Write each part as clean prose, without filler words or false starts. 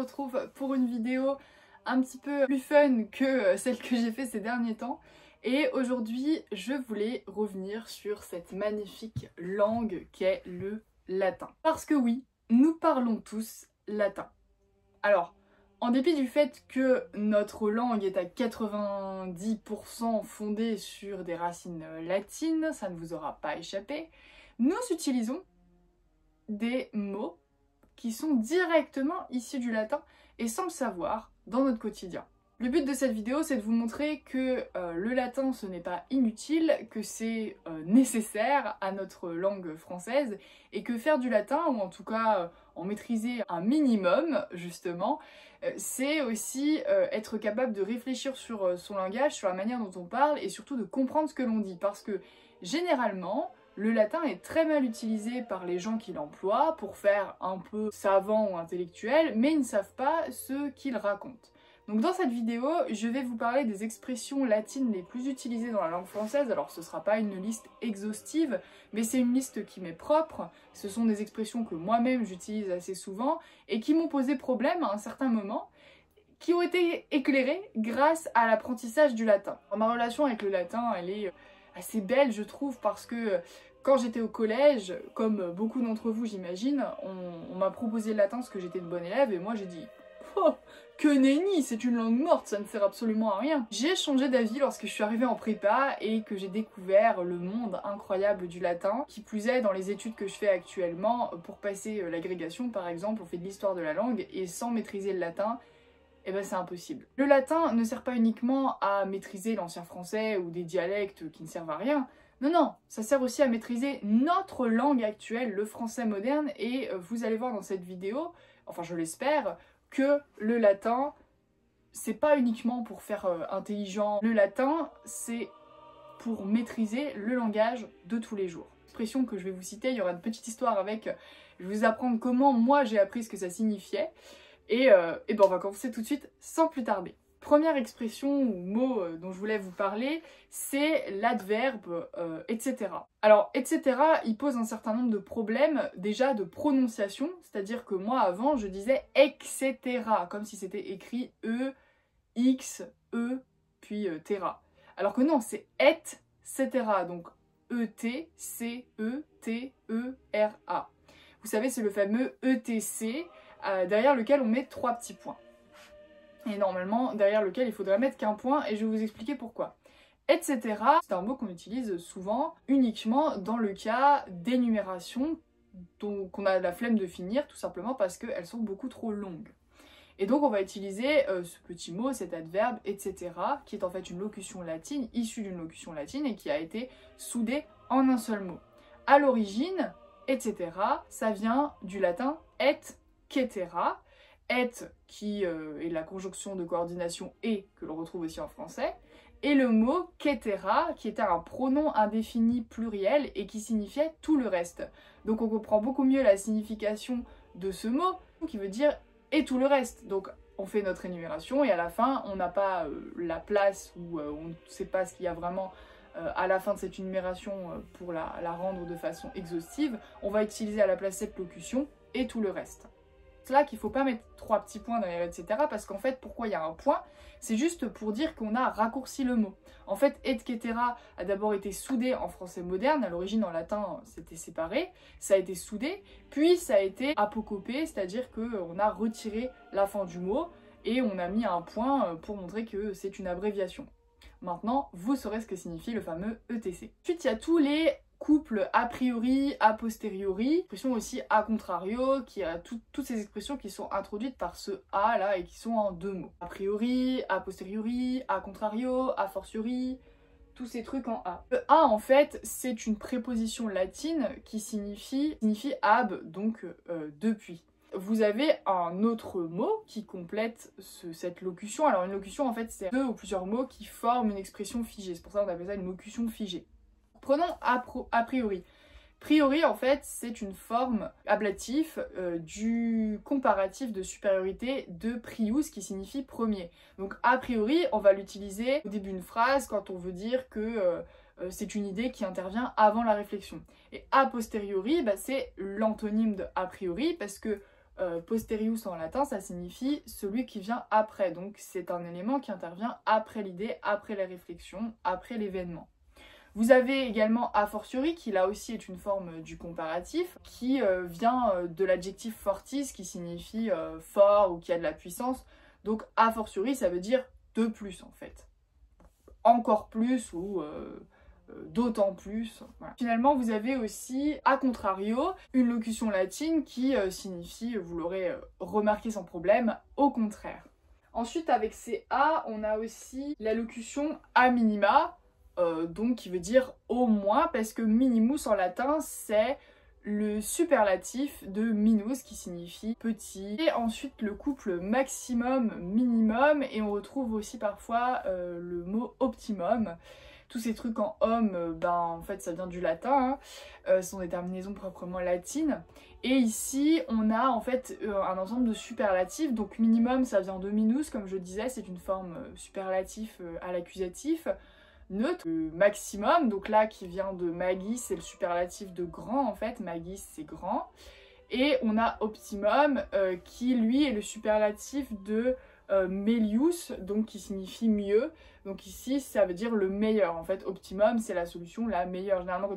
retrouve pour une vidéo un petit peu plus fun que celle que j'ai fait ces derniers temps. Et aujourd'hui, je voulais revenir sur cette magnifique langue qu'est le latin. Parce que oui, nous parlons tous latin. Alors, en dépit du fait que notre langue est à 90% fondée sur des racines latines, ça ne vous aura pas échappé, nous utilisons des mots qui sont directement issus du latin et sans le savoir dans notre quotidien. Le but de cette vidéo, c'est de vous montrer que le latin, ce n'est pas inutile, que c'est nécessaire à notre langue française et que faire du latin, ou en tout cas en maîtriser un minimum, justement, c'est aussi être capable de réfléchir sur son langage, sur la manière dont on parle et surtout de comprendre ce que l'on dit. Parce que généralement, le latin est très mal utilisé par les gens qui l'emploient pour faire un peu savant ou intellectuel, mais ils ne savent pas ce qu'ils racontent. Donc dans cette vidéo, je vais vous parler des expressions latines les plus utilisées dans la langue française. Alors ce ne sera pas une liste exhaustive, mais c'est une liste qui m'est propre. Ce sont des expressions que moi-même j'utilise assez souvent et qui m'ont posé problème à un certain moment, qui ont été éclairées grâce à l'apprentissage du latin. Ma relation avec le latin, elle est assez belle, je trouve, parce que quand j'étais au collège, comme beaucoup d'entre vous j'imagine, on m'a proposé le latin parce que j'étais une bonne élève et moi j'ai dit « Oh, que nenni, c'est une langue morte, ça ne sert absolument à rien ». J'ai changé d'avis lorsque je suis arrivée en prépa et que j'ai découvert le monde incroyable du latin. Qui plus est, dans les études que je fais actuellement, pour passer l'agrégation par exemple, on fait de l'histoire de la langue et sans maîtriser le latin, eh ben c'est impossible. Le latin ne sert pas uniquement à maîtriser l'ancien français ou des dialectes qui ne servent à rien. Non, non, ça sert aussi à maîtriser notre langue actuelle, le français moderne, et vous allez voir dans cette vidéo, enfin je l'espère, que le latin, c'est pas uniquement pour faire intelligent. Le latin, c'est pour maîtriser le langage de tous les jours. L'expression que je vais vous citer, il y aura une petite histoire avec, je vais vous apprendre comment moi j'ai appris ce que ça signifiait, et ben on va commencer tout de suite sans plus tarder. Première expression ou mot dont je voulais vous parler, c'est l'adverbe etc. Alors etc, il pose un certain nombre de problèmes, déjà de prononciation, c'est-à-dire que moi avant je disais etc, comme si c'était écrit E, X, E, puis terra. Alors que non, c'est etc, donc E-T, C-E, T-E-R-A. Vous savez, c'est le fameux ETC, derrière lequel on met 3 petits points. Et normalement, derrière lequel il faudrait mettre qu'un point, et je vais vous expliquer pourquoi. Etc. C'est un mot qu'on utilise souvent uniquement dans le cas d'énumération qu'on a la flemme de finir, tout simplement parce qu'elles sont beaucoup trop longues. Et donc on va utiliser ce petit mot, cet adverbe, etc., qui est en fait une locution latine, issue d'une locution latine, et qui a été soudée en un seul mot. À l'origine, etc., ça vient du latin et cetera. Et qui est la conjonction de coordination et que l'on retrouve aussi en français, et le mot cetera qui était un pronom indéfini pluriel et qui signifiait tout le reste. Donc on comprend beaucoup mieux la signification de ce mot qui veut dire et tout le reste. Donc on fait notre énumération et à la fin on n'a pas la place ou on ne sait pas ce qu'il y a vraiment à la fin de cette énumération pour la rendre de façon exhaustive. On va utiliser à la place cette locution et tout le reste. C'est là qu'il ne faut pas mettre 3 petits points derrière etc. parce qu'en fait, pourquoi il y a un point? C'est juste pour dire qu'on a raccourci le mot. En fait, etc. a d'abord été soudé en français moderne, à l'origine en latin c'était séparé, ça a été soudé, puis ça a été apocopé, c'est-à-dire qu'on a retiré la fin du mot et on a mis un point pour montrer que c'est une abréviation. Maintenant, vous saurez ce que signifie le fameux ETC. Ensuite, il y a tous les couple a priori, a posteriori, expression aussi a contrario, qui a toutes ces expressions qui sont introduites par ce a là et qui sont en 2 mots. A priori, a posteriori, a contrario, a fortiori, tous ces trucs en a. Le a en fait c'est une préposition latine qui signifie ab, donc depuis. Vous avez un autre mot qui complète cette locution. Alors une locution en fait c'est 2 ou plusieurs mots qui forment une expression figée, c'est pour ça qu'on appelle ça une locution figée. Prenons a priori. Priori, en fait, c'est une forme ablatif du comparatif de supériorité de prius qui signifie premier. Donc a priori, on va l'utiliser au début d'une phrase quand on veut dire que c'est une idée qui intervient avant la réflexion. Et a posteriori, bah, c'est l'antonyme de a priori parce que posterius en latin, ça signifie celui qui vient après. Donc c'est un élément qui intervient après l'idée, après la réflexion, après l'événement. Vous avez également a fortiori, qui là aussi est une forme du comparatif, qui vient de l'adjectif fortis, qui signifie fort ou qui a de la puissance. Donc a fortiori, ça veut dire de plus en fait. Encore plus ou d'autant plus. Voilà. Finalement, vous avez aussi a contrario, une locution latine qui signifie, vous l'aurez remarqué sans problème, au contraire. Ensuite, avec ces a, on a aussi la locution a minima, donc qui veut dire au moins, parce que minimus en latin c'est le superlatif de minus qui signifie petit. Et ensuite le couple maximum minimum, et on retrouve aussi parfois le mot optimum. Tous ces trucs en homme, en fait ça vient du latin, hein. Ce sont des terminaisons proprement latines. Et ici on a en fait un ensemble de superlatifs, donc minimum ça vient de minus, comme je disais, c'est une forme superlatif à l'accusatif. Neutre, maximum, donc là qui vient de magis, c'est le superlatif de grand en fait, magis c'est grand. Et on a optimum qui lui est le superlatif de melius, donc qui signifie mieux. Donc ici ça veut dire le meilleur en fait, optimum c'est la solution la meilleure. Généralement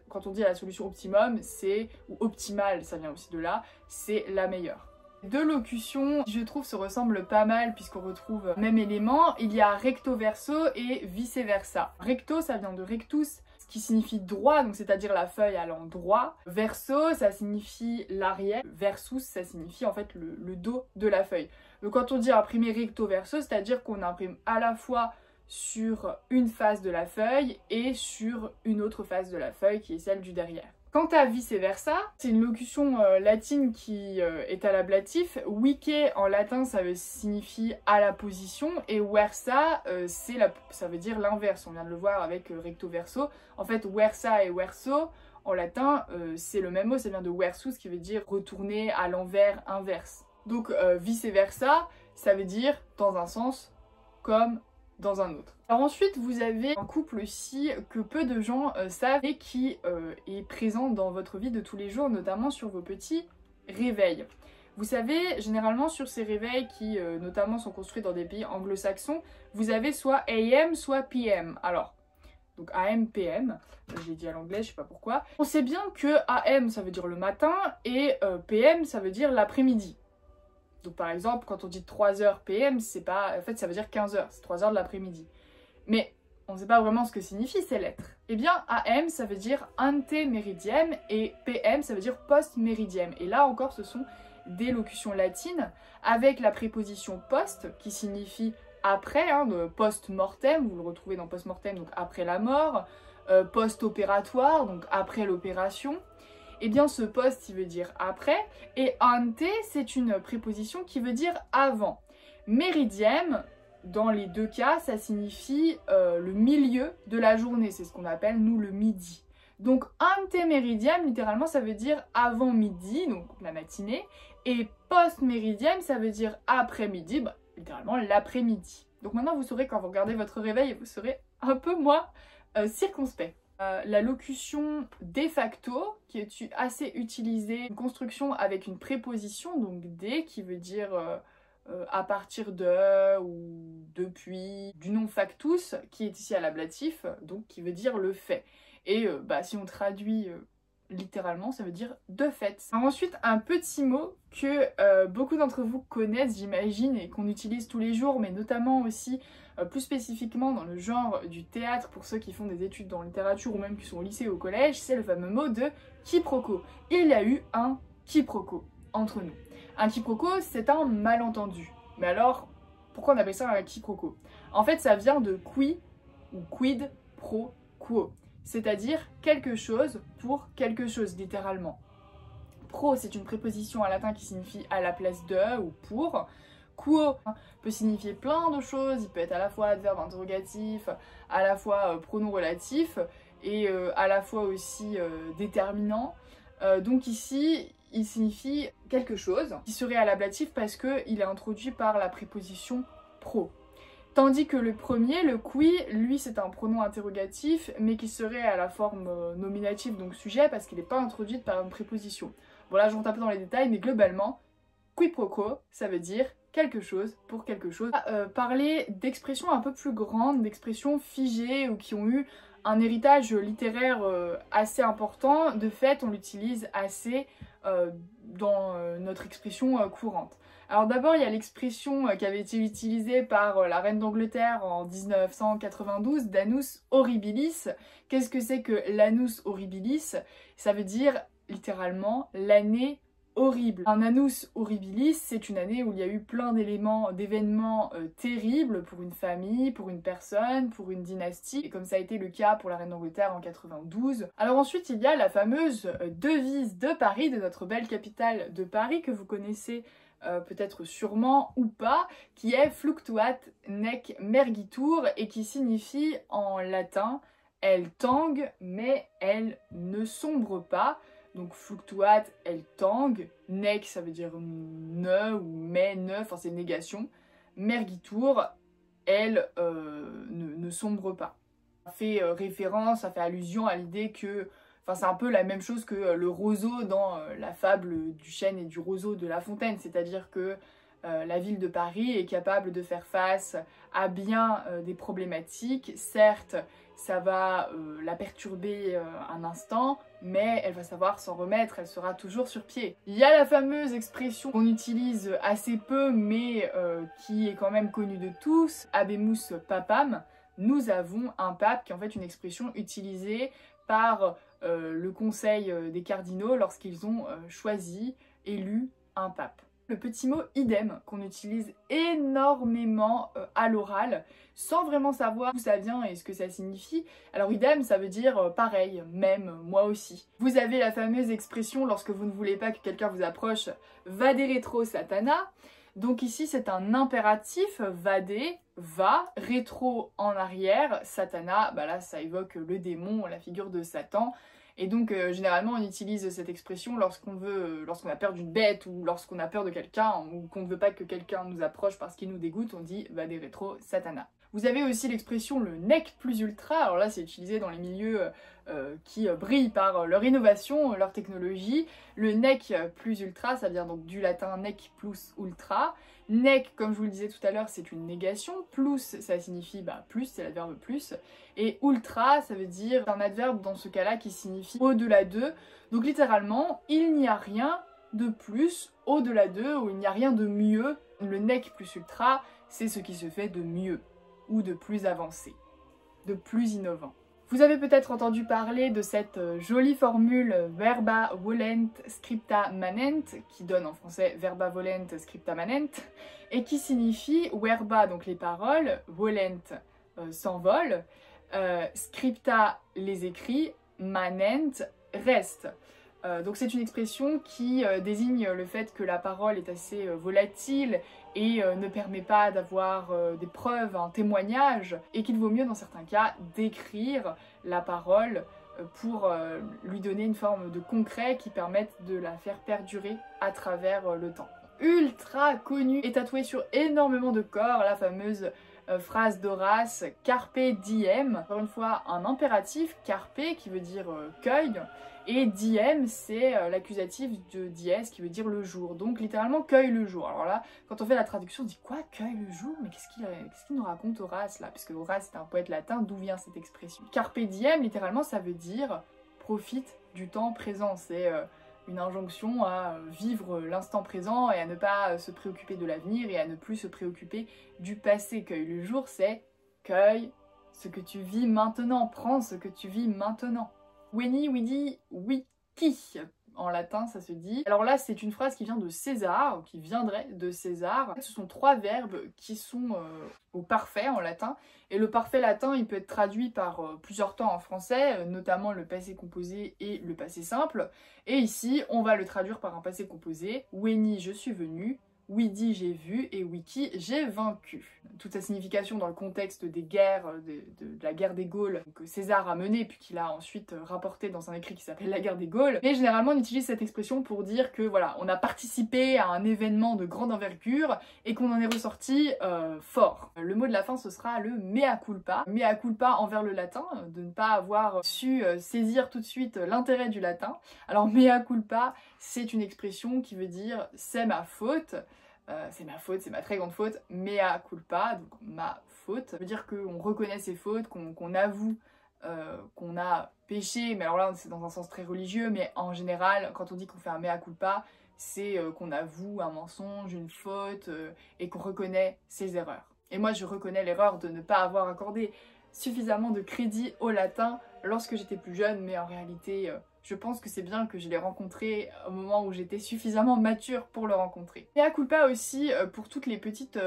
quand on dit la solution optimum, c'est, ou optimale, ça vient aussi de là, c'est la meilleure. Deux locutions, je trouve, se ressemblent pas mal puisqu'on retrouve le même élément. Il y a recto verso et vice versa. Recto, ça vient de rectus, ce qui signifie droit, donc c'est-à-dire la feuille allant droit. Verso, ça signifie l'arrière. Versus, ça signifie en fait le dos de la feuille. Donc quand on dit imprimer recto verso, c'est-à-dire qu'on imprime à la fois sur une face de la feuille et sur une autre face de la feuille qui est celle du derrière. Quant à vice versa, c'est une locution latine qui est à l'ablatif. Vice en latin ça signifie à la position, et versa ça veut dire l'inverse. On vient de le voir avec recto verso. En fait versa et verso en latin c'est le même mot, ça vient de versus qui veut dire retourner à l'envers, inverse. Donc vice versa ça veut dire dans un sens comme dans un autre. Alors ensuite vous avez un couple aussi que peu de gens savent et qui est présent dans votre vie de tous les jours, notamment sur vos petits réveils. Vous savez, généralement sur ces réveils qui notamment sont construits dans des pays anglo-saxons, vous avez soit AM soit PM. Alors, donc AM, PM, je l'ai dit à l'anglais, je sais pas pourquoi. On sait bien que AM ça veut dire le matin et PM ça veut dire l'après-midi. Donc par exemple, quand on dit 3h PM, c'est pas... En fait, ça veut dire 15h, c'est 3h de l'après-midi. Mais on ne sait pas vraiment ce que signifient ces lettres. Eh bien, AM, ça veut dire ante meridiem, et PM, ça veut dire post meridiem. Et là encore, ce sont des locutions latines, avec la préposition post, qui signifie après, hein, post-mortem, vous le retrouvez dans post-mortem, donc après la mort, post-opératoire, donc après l'opération. Eh bien ce post il veut dire après, et ante c'est une préposition qui veut dire avant. Meridiem, dans les deux cas, ça signifie le milieu de la journée, c'est ce qu'on appelle nous le midi. Donc ante meridiem littéralement ça veut dire avant midi, donc la matinée, et post meridiem ça veut dire après midi, littéralement l'après-midi. Donc maintenant vous saurez quand vous regardez votre réveil, vous serez un peu moins circonspect. La locution de facto, qui est assez utilisée, une construction avec une préposition, donc de, qui veut dire à partir de ou depuis, du nom factus, qui est ici à l'ablatif, donc qui veut dire le fait. Et si on traduit littéralement, ça veut dire de fait. Alors ensuite, un petit mot que beaucoup d'entre vous connaissent, j'imagine, et qu'on utilise tous les jours, mais notamment aussi plus spécifiquement dans le genre du théâtre, pour ceux qui font des études dans littérature ou même qui sont au lycée ou au collège, c'est le fameux mot de quiproquo. Il y a eu un quiproquo entre nous. Un quiproquo, c'est un malentendu. Mais alors, pourquoi on appelle ça un quiproquo? En fait, ça vient de qui ou quid pro quo, c'est-à-dire quelque chose pour quelque chose, littéralement. Pro, c'est une préposition en latin qui signifie à la place de ou pour. Quo peut signifier plein de choses, il peut être à la fois adverbe interrogatif, à la fois pronom relatif et à la fois aussi déterminant. Donc ici, il signifie quelque chose qui serait à l'ablatif parce qu'il est introduit par la préposition pro. Tandis que le premier, le qui, lui c'est un pronom interrogatif mais qui serait à la forme nominative, donc sujet, parce qu'il n'est pas introduit par une préposition. Bon là je rentre un peu dans les détails, mais globalement, quiproquo, ça veut dire quelque chose pour quelque chose. Parler d'expressions un peu plus grandes, d'expressions figées ou qui ont eu un héritage littéraire assez important, de fait on l'utilise assez dans notre expression courante. Alors d'abord il y a l'expression qui avait été utilisée par la reine d'Angleterre en 1992, d'annus horribilis. Qu'est-ce que c'est que l'annus horribilis? Ça veut dire littéralement l'année horrible. Un annus horribilis, c'est une année où il y a eu plein d'événements terribles pour une famille, pour une personne, pour une dynastie, et comme ça a été le cas pour la reine d'Angleterre en 92. Alors ensuite, il y a la fameuse devise de Paris, de notre belle capitale de Paris, que vous connaissez peut-être sûrement ou pas, qui est Fluctuat nec mergitur, et qui signifie en latin « elle tangue, mais elle ne sombre pas ». Donc fluctuat, elle tangue, nec ça veut dire ne ou mais ne, enfin c'est négation, mergitur, elle ne sombre pas. Ça fait référence, ça fait allusion à l'idée que, enfin c'est un peu la même chose que le roseau dans la fable du chêne et du roseau de La Fontaine, c'est-à-dire que la ville de Paris est capable de faire face à bien des problématiques. Certes, ça va la perturber un instant, mais elle va savoir s'en remettre, elle sera toujours sur pied. Il y a la fameuse expression qu'on utilise assez peu, mais qui est quand même connue de tous, habemus papam, nous avons un pape, qui est en fait une expression utilisée par le conseil des cardinaux lorsqu'ils ont choisi, élu un pape. Le petit mot idem qu'on utilise énormément à l'oral sans vraiment savoir d'où ça vient et ce que ça signifie. Alors idem ça veut dire pareil, même, moi aussi. Vous avez la fameuse expression lorsque vous ne voulez pas que quelqu'un vous approche, vade retro satana. Donc ici c'est un impératif, vade, va, rétro en arrière, satana, bah là ça évoque le démon, la figure de Satan. Et donc généralement on utilise cette expression lorsqu'on a peur d'une bête ou lorsqu'on a peur de quelqu'un ou qu'on ne veut pas que quelqu'un nous approche parce qu'il nous dégoûte, on dit vade retro satana. Vous avez aussi l'expression le nec plus ultra, alors là c'est utilisé dans les milieux qui brillent par leur innovation, leur technologie. Le nec plus ultra, ça vient donc du latin nec plus ultra. Nec, comme je vous le disais tout à l'heure, c'est une négation. Plus, ça signifie plus, c'est l'adverbe plus. Et ultra, ça veut dire un adverbe dans ce cas-là qui signifie au-delà de. Donc littéralement, il n'y a rien de plus au-delà de, ou il n'y a rien de mieux. Le nec plus ultra, c'est ce qui se fait de mieux, ou de plus avancé, de plus innovant. Vous avez peut-être entendu parler de cette jolie formule verba volent scripta manent, qui donne en français verba volent scripta manent, et qui signifie verba, donc les paroles, volent s'envolent, scripta les écrits, manent reste. Donc c'est une expression qui désigne le fait que la parole est assez volatile et ne permet pas d'avoir des preuves, un témoignage, et qu'il vaut mieux dans certains cas d'écrire la parole pour lui donner une forme de concret qui permette de la faire perdurer à travers le temps. Ultra connue et tatouée sur énormément de corps, la fameuse phrase d'Horace carpe diem, encore une fois un impératif, carpe qui veut dire cueille, et diem c'est l'accusatif de dies qui veut dire le jour, donc littéralement cueille le jour. Alors là, quand on fait la traduction, on dit quoi, cueille le jour? Mais qu'est-ce qu'il nous raconte Horace là? Parce que Horace est un poète latin, d'où vient cette expression? Carpe diem, littéralement ça veut dire profite du temps présent, c'est une injonction à vivre l'instant présent et à ne pas se préoccuper de l'avenir et à ne plus se préoccuper du passé. Cueille le jour, c'est cueille ce que tu vis maintenant, prends ce que tu vis maintenant. Veni, vidi, vici. En latin, ça se dit. Alors là, c'est une phrase qui vient de César, qui viendrait de César. Ce sont trois verbes qui sont au parfait en latin. Et le parfait latin, il peut être traduit par plusieurs temps en français, notamment le passé composé et le passé simple. Et ici, on va le traduire par un passé composé. Veni, je suis venu. Widi j'ai vu et Wiki j'ai vaincu. Toute sa signification dans le contexte des guerres, de la guerre des Gaules que César a menée puis qu'il a ensuite rapporté dans un écrit qui s'appelle la guerre des Gaules. Mais généralement on utilise cette expression pour dire que voilà, on a participé à un événement de grande envergure et qu'on en est ressorti fort. Le mot de la fin ce sera le mea culpa. Mea culpa envers le latin, de ne pas avoir su saisir tout de suite l'intérêt du latin. Alors mea culpa c'est une expression qui veut dire c'est ma faute. C'est ma faute, c'est ma très grande faute, mea culpa, donc ma faute. Ça veut dire qu'on reconnaît ses fautes, qu'on avoue qu'on a péché, mais alors là c'est dans un sens très religieux, mais en général quand on dit qu'on fait un mea culpa, c'est qu'on avoue un mensonge, une faute, et qu'on reconnaît ses erreurs. Et moi je reconnais l'erreur de ne pas avoir accordé suffisamment de crédit au latin lorsque j'étais plus jeune, mais en réalité je pense que c'est bien que je l'ai rencontré au moment où j'étais suffisamment mature pour le rencontrer. Mea culpa aussi pour toutes les petites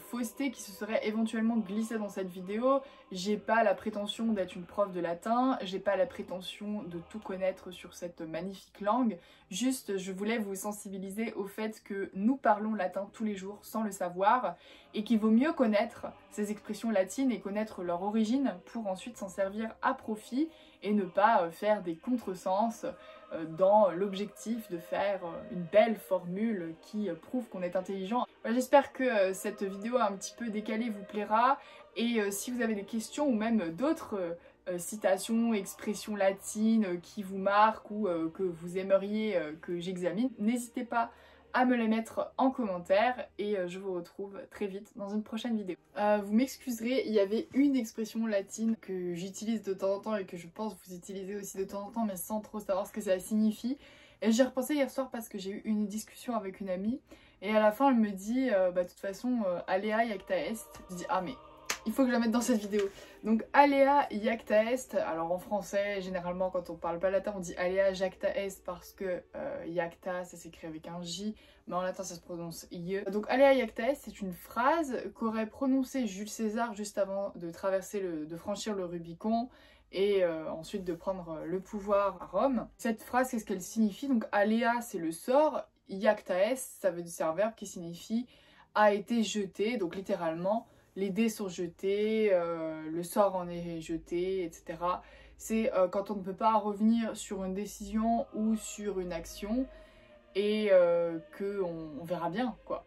faussetés qui se seraient éventuellement glissées dans cette vidéo. J'ai pas la prétention d'être une prof de latin, j'ai pas la prétention de tout connaître sur cette magnifique langue. Juste, je voulais vous sensibiliser au fait que nous parlons latin tous les jours sans le savoir et qu'il vaut mieux connaître ces expressions latines et connaître leur origine pour ensuite s'en servir à profit et ne pas faire des contresens dans l'objectif de faire une belle formule qui prouve qu'on est intelligent. Voilà, j'espère que cette vidéo un petit peu décalée vous plaira et si vous avez des questions ou même d'autres citations, expressions latines qui vous marquent ou que vous aimeriez que j'examine, n'hésitez pas à me les mettre en commentaire et je vous retrouve très vite dans une prochaine vidéo. Vous m'excuserez, il y avait une expression latine que j'utilise de temps en temps et que je pense vous utilisez aussi de temps en temps mais sans trop savoir ce que ça signifie. Et j'y ai repensé hier soir parce que j'ai eu une discussion avec une amie et à la fin elle me dit de toute façon alea iacta est. Je dis ah mais il faut que je la mette dans cette vidéo. Donc alea iacta est, alors en français généralement quand on parle pas latin on dit alea jacta est parce que iacta ça s'écrit avec un J mais en latin ça se prononce IE. Donc alea iacta est c'est une phrase qu'aurait prononcée Jules César juste avant de franchir le Rubicon et ensuite de prendre le pouvoir à Rome. Cette phrase qu'est-ce qu'elle signifie? Donc alea c'est le sort, iacta est c'est un verbe qui signifie a été jeté, donc littéralement les dés sont jetés, le sort en est jeté, etc. C'est quand on ne peut pas revenir sur une décision ou sur une action et qu'on verra bien, quoi.